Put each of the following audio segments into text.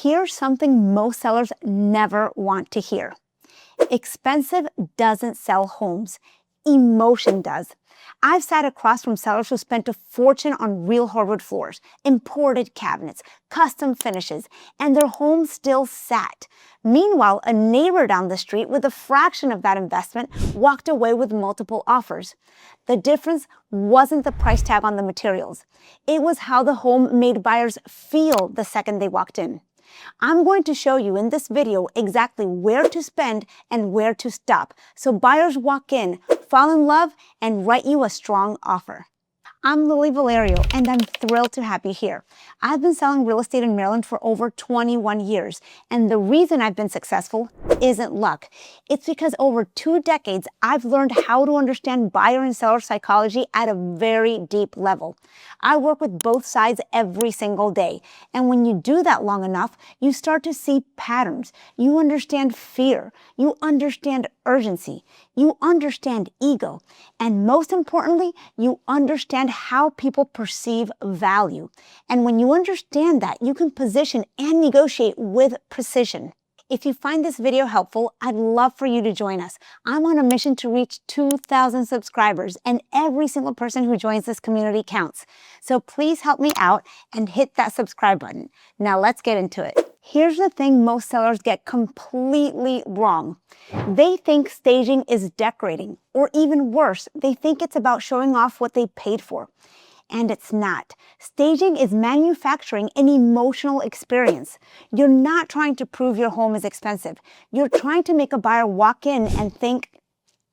Here's something most sellers never want to hear. Expensive doesn't sell homes. Emotion does. I've sat across from sellers who spent a fortune on real hardwood floors, imported cabinets, custom finishes, and their home still sat. Meanwhile, a neighbor down the street with a fraction of that investment walked away with multiple offers. The difference wasn't the price tag on the materials. It was how the home made buyers feel the second they walked in. I'm going to show you in this video exactly where to spend and where to stop, so buyers walk in, fall in love, and write you a strong offer. I'm Lily Vallario, and I'm thrilled to have you here. I've been selling real estate in Maryland for over 21 years, and the reason I've been successful isn't luck. It's because over 2 decades, I've learned how to understand buyer and seller psychology at a very deep level. I work with both sides every single day, and when you do that long enough, you start to see patterns. You understand fear. You understand urgency. You understand ego. And most importantly, you understand how people perceive value. And when you understand that, you can position and negotiate with precision. If you find this video helpful, I'd love for you to join us. I'm on a mission to reach 2,000 subscribers, and every single person who joins this community counts. So please help me out and hit that subscribe button. Now let's get into it. Here's the thing most sellers get completely wrong. They think staging is decorating, or even worse, they think it's about showing off what they paid for. And it's not. Staging is manufacturing an emotional experience. You're not trying to prove your home is expensive. You're trying to make a buyer walk in and think,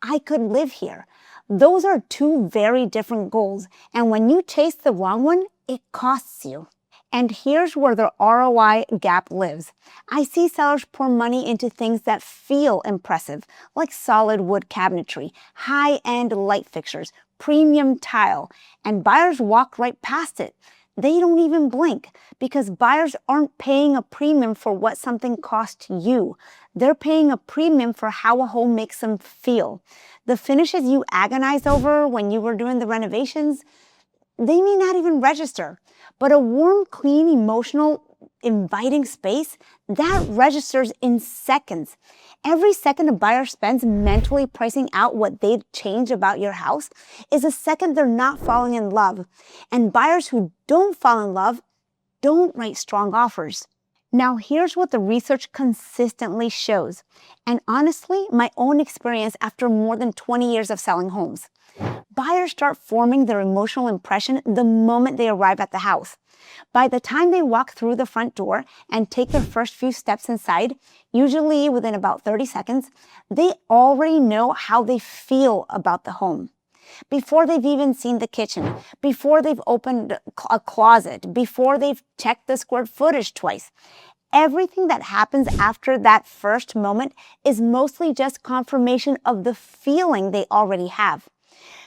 I could live here. Those are 2 very different goals. And when you chase the wrong one, it costs you. And here's where the ROI gap lives. I see sellers pour money into things that feel impressive, like solid wood cabinetry, high-end light fixtures, premium tile, and buyers walk right past it. They don't even blink because buyers aren't paying a premium for what something cost you. They're paying a premium for how a home makes them feel. The finishes you agonized over when you were doing the renovations, they may not even register. But a warm, clean, emotional, inviting space, that registers in seconds. Every second a buyer spends mentally pricing out what they'd change about your house is a second they're not falling in love. And buyers who don't fall in love don't write strong offers. Now, here's what the research consistently shows, and honestly, my own experience after more than 20 years of selling homes. Buyers start forming their emotional impression the moment they arrive at the house. By the time they walk through the front door and take their first few steps inside, usually within about 30 seconds, they already know how they feel about the home. Before they've even seen the kitchen, before they've opened a closet, before they've checked the square footage twice. Everything that happens after that first moment is mostly just confirmation of the feeling they already have.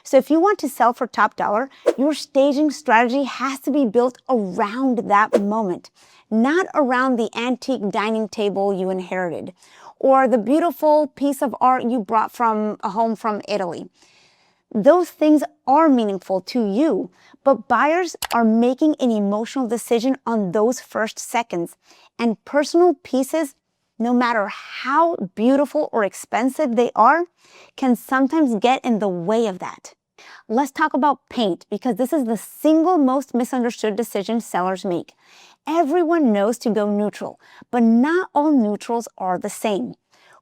So if you want to sell for top dollar, your staging strategy has to be built around that moment, not around the antique dining table you inherited or the beautiful piece of art you brought from a home from Italy. Those things are meaningful to you, but buyers are making an emotional decision on those first seconds, and personal pieces, no matter how beautiful or expensive they are, can sometimes get in the way of that. Let's talk about paint, because this is the single most misunderstood decision sellers make. Everyone knows to go neutral, but not all neutrals are the same.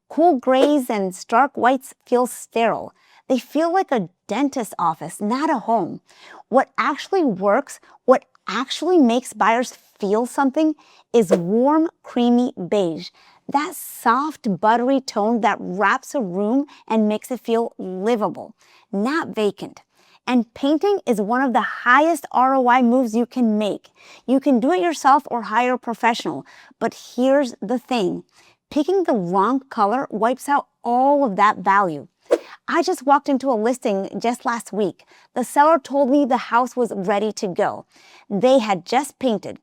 Cool grays and stark whites feel sterile. They feel like a dentist's office, not a home. What actually works, what actually makes buyers feel something, is warm, creamy beige. That soft, buttery tone that wraps a room and makes it feel livable, not vacant. And painting is one of the highest ROI moves you can make. You can do it yourself or hire a professional. But here's the thing. Picking the wrong color wipes out all of that value. I just walked into a listing just last week. The seller told me the house was ready to go. They had just painted.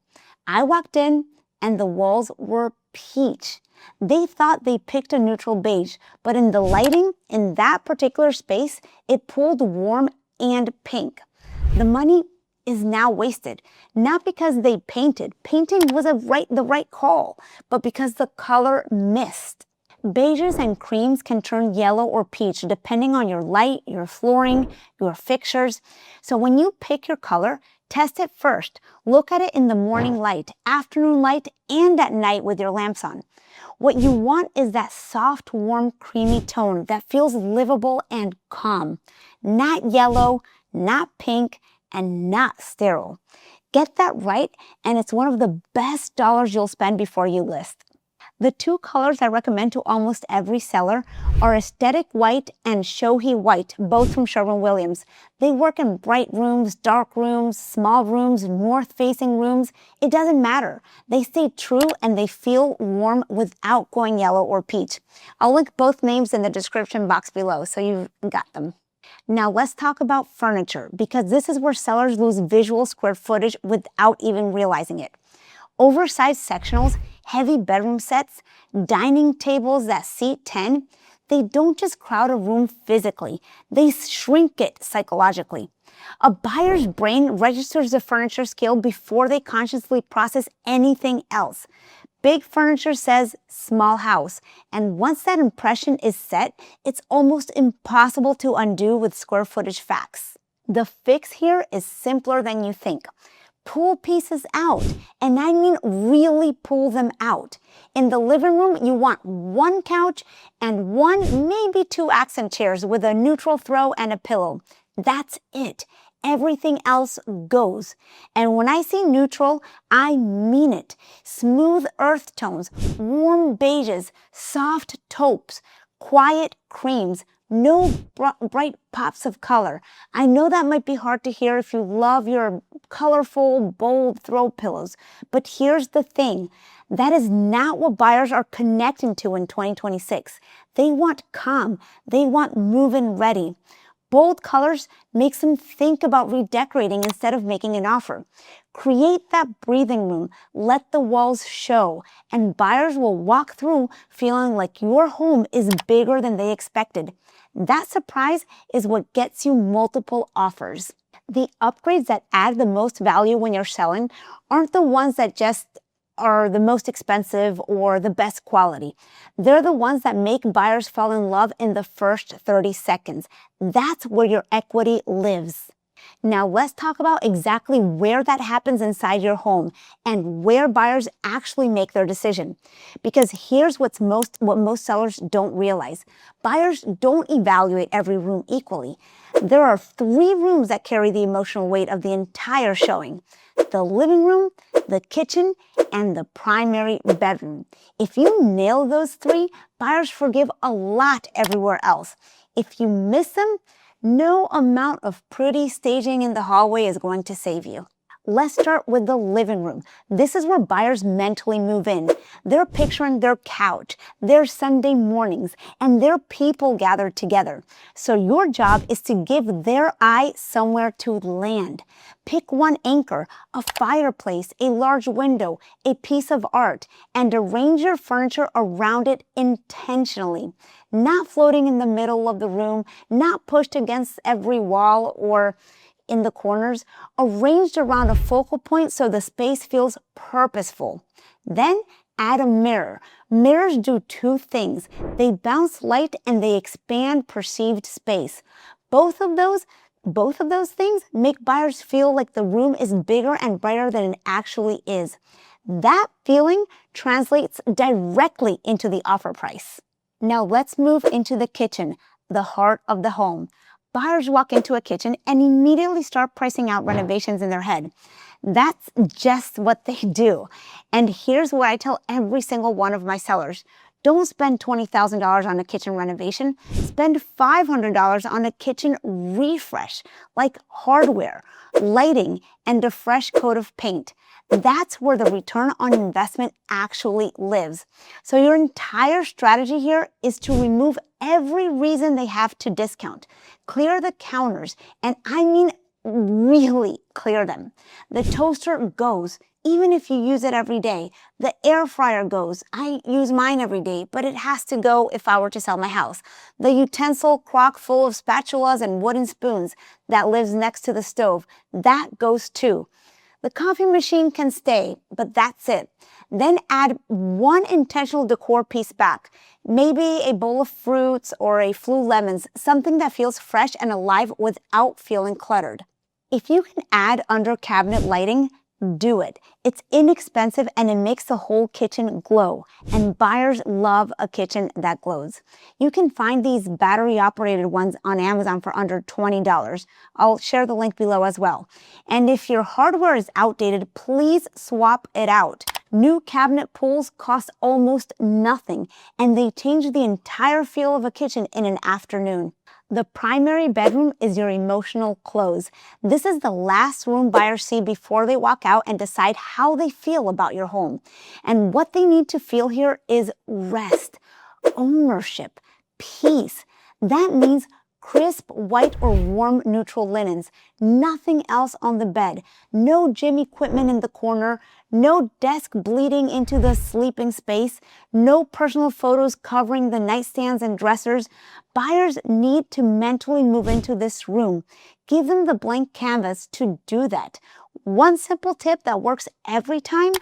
I walked in and the walls were peach. They thought they picked a neutral beige, but in the lighting in that particular space, it pulled warm and pink. The money is now wasted. Not because they painted. Painting was the right call, but because the color missed. Beiges and creams can turn yellow or peach depending on your light, your flooring, your fixtures. So when you pick your color, test it first. Look at it in the morning light, afternoon light, and at night with your lamps on. What you want is that soft, warm, creamy tone that feels livable and calm. Not yellow, not pink, and not sterile. Get that right, and it's one of the best dollars you'll spend before you list. The two colors I recommend to almost every seller are Aesthetic White and Shohi White, both from Sherwin-Williams. They work in bright rooms, dark rooms, small rooms, north-facing rooms. It doesn't matter. They stay true and they feel warm without going yellow or peach. I'll link both names in the description box below so you've got them. Now let's talk about furniture, because this is where sellers lose visual square footage without even realizing it. Oversized sectionals, heavy bedroom sets, dining tables that seat 10, they don't just crowd a room physically, they shrink it psychologically. A buyer's brain registers the furniture scale before they consciously process anything else. Big furniture says small house, and once that impression is set, it's almost impossible to undo with square footage facts. The fix here is simpler than you think. Pull pieces out, and I mean really pull them out. In the living room, you want one couch and one, maybe two accent chairs with a neutral throw and a pillow. That's it. Everything else goes. And when I say neutral, I mean it. Smooth earth tones, warm beiges, soft taupes, quiet creams, no bright pops of color. I know that might be hard to hear if you love your colorful, bold throw pillows, but here's the thing. That is not what buyers are connecting to in 2026. They want calm. They want move-in ready. Bold colors makes them think about redecorating instead of making an offer. Create that breathing room, let the walls show, and buyers will walk through feeling like your home is bigger than they expected. That surprise is what gets you multiple offers. The upgrades that add the most value when you're selling aren't the ones that just are the most expensive or the best quality. They're the ones that make buyers fall in love in the first 30 seconds. That's where your equity lives. Now let's talk about exactly where that happens inside your home and where buyers actually make their decision. Because here's what most sellers don't realize. Buyers don't evaluate every room equally. There are 3 rooms that carry the emotional weight of the entire showing: the living room, the kitchen, and the primary bedroom. If you nail those 3, buyers forgive a lot everywhere else. If you miss them, no amount of pretty staging in the hallway is going to save you. Let's start with the living room. This is where buyers mentally move in. They're picturing their couch, their Sunday mornings, and their people gathered together. So your job is to give their eye somewhere to land. Pick one anchor, a fireplace, a large window, a piece of art, and arrange your furniture around it intentionally. Not floating in the middle of the room, not pushed against every wall or in the corners, arranged around a focal point so the space feels purposeful. Then add a mirror. Mirrors do 2 things. They bounce light and they expand perceived space. Both of those things make buyers feel like the room is bigger and brighter than it actually is. That feeling translates directly into the offer price. Now let's move into the kitchen, the heart of the home. Buyers walk into a kitchen and immediately start pricing out renovations in their head. That's just what they do. And here's what I tell every single one of my sellers. Don't spend $20,000 on a kitchen renovation. Spend $500 on a kitchen refresh, like hardware, lighting, and a fresh coat of paint. That's where the return on investment actually lives. So your entire strategy here is to remove every reason they have to discount. Clear the counters, and I mean really clear them. The toaster goes, even if you use it every day. The air fryer goes. I use mine every day, but it has to go if I were to sell my house. The utensil crock full of spatulas and wooden spoons that lives next to the stove, that goes too. The coffee machine can stay, but that's it. Then add one intentional decor piece back. Maybe a bowl of fruits or a few lemons, something that feels fresh and alive without feeling cluttered. If you can add under cabinet lighting, do it. It's inexpensive and it makes the whole kitchen glow. And buyers love a kitchen that glows. You can find these battery operated ones on Amazon for under $20. I'll share the link below as well. And if your hardware is outdated, please swap it out. New cabinet pulls cost almost nothing, and they change the entire feel of a kitchen in an afternoon. The primary bedroom is your emotional close. This is the last room buyers see before they walk out and decide how they feel about your home. And what they need to feel here is rest, ownership, peace. That means crisp white or warm neutral linens, nothing else on the bed, no gym equipment in the corner, no desk bleeding into the sleeping space, no personal photos covering the nightstands and dressers. Buyers need to mentally move into this room. Give them the blank canvas to do that. One simple tip that works every time: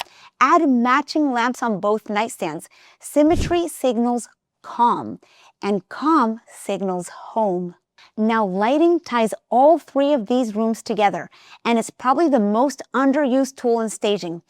add matching lamps on both nightstands. Symmetry signals calm, and calm signals home. Now, lighting ties all three of these rooms together, and it's probably the most underused tool in staging.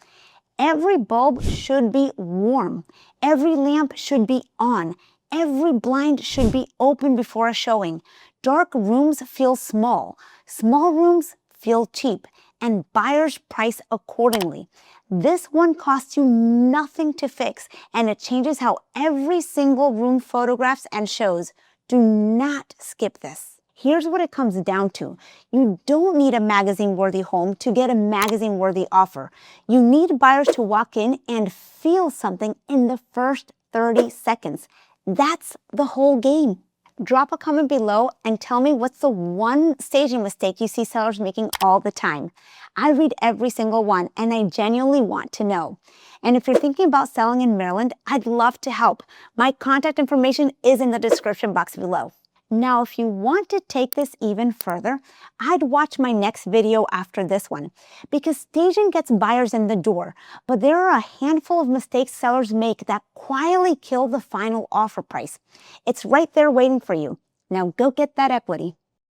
Every bulb should be warm. Every lamp should be on. Every blind should be open before a showing. Dark rooms feel small. Small rooms feel cheap, and buyers price accordingly. This one costs you nothing to fix, and it changes how every single room photographs and shows. Do not skip this. Here's what it comes down to. You don't need a magazine-worthy home to get a magazine-worthy offer. You need buyers to walk in and feel something in the first 30 seconds. That's the whole game. Drop a comment below and tell me what's the one staging mistake you see sellers making all the time. I read every single one, and I genuinely want to know. And if you're thinking about selling in Maryland, I'd love to help. My contact information is in the description box below. Now, if you want to take this even further, I'd watch my next video after this one, because staging gets buyers in the door, but there are a handful of mistakes sellers make that quietly kill the final offer price. It's right there waiting for you. Now go get that equity.